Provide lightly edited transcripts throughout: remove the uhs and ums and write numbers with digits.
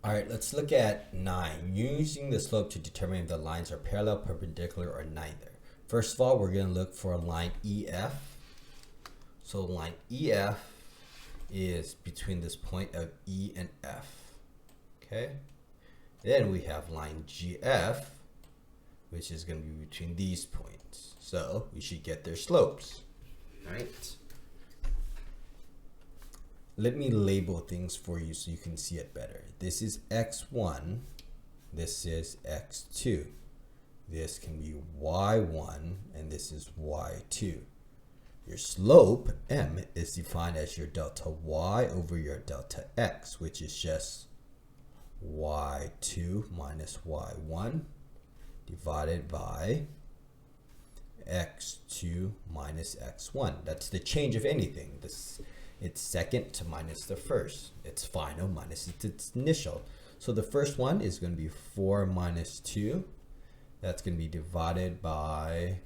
All right, let's look at 9. Using the slope to determine if the lines are parallel, perpendicular, or neither. First of all, we're going to look for line EF. So line EF is between this point of E and F. Okay. Then we have line GF, which is going to be between these points. So we should get their slopes. All right. Let me label things for you so you can see it better. This is x1. This is x2. This can be y1, and this is y2. Your slope, m, is defined as your delta y over your delta x, which is just y2 minus y1 divided by x2 minus x1. That's the change of anything. It's second to minus the first. It's final minus its initial. So the first one is going to be 4 minus 2. That's going to be divided by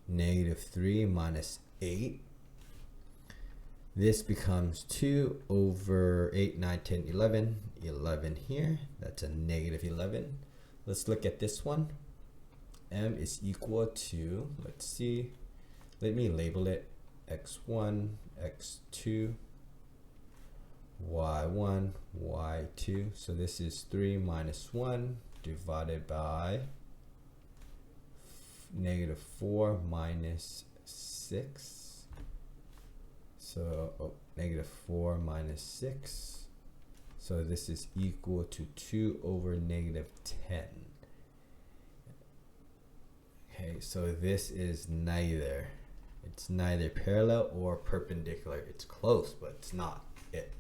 negative 3 minus 8. This becomes 2 over 8, 9, 10, 11. 11 here. That's a negative 11. Let's look at this one. M is equal to, let's see, let me label it x1, x2, y1, y2. So this is 3 minus 1 divided by negative 4 minus 6. So negative 4 minus 6. So this is equal to 2 over negative 10. Okay, so this is neither. It's neither parallel or perpendicular. It's close, but it's not it.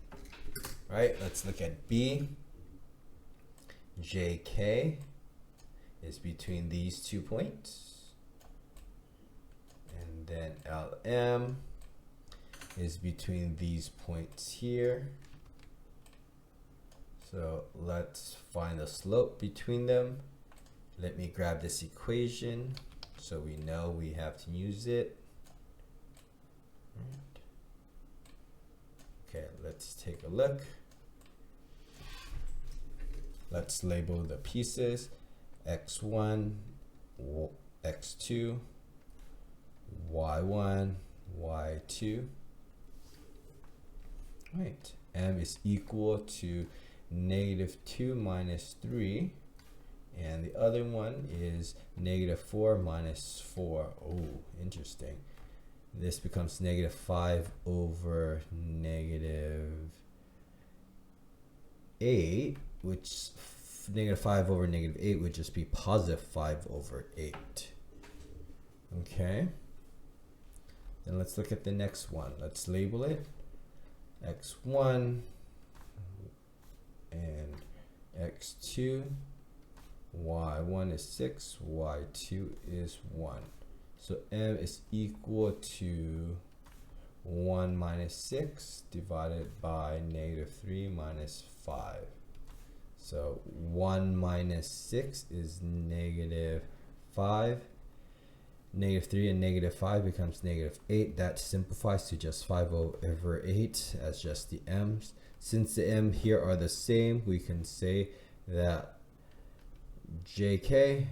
All right, let's look at B. JK is between these 2 points. And then LM is between these points here. So let's find the slope between them. Let me grab this equation so we know we have to use it. Okay, let's take a look. Let's label the pieces. X1, X2, Y1, Y2. Right, M is equal to negative 2 minus 3. And the other one is negative 4 minus 4. Oh, interesting. This becomes negative 5 over negative 8, which negative 5 over negative 8 would just be positive 5 over 8. Okay. Then let's look at the next one. Let's label it x1 and x2. Y1 is 6, Y2 is 1. So M is equal to 1 minus 6 divided by negative 3 minus 5. So 1 minus 6 is negative 5. Negative 3 and negative 5 becomes negative 8. That simplifies to just 5 over 8 as just the m's. Since the m here are the same, we can say that JK,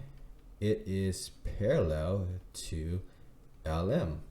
it is parallel to LM.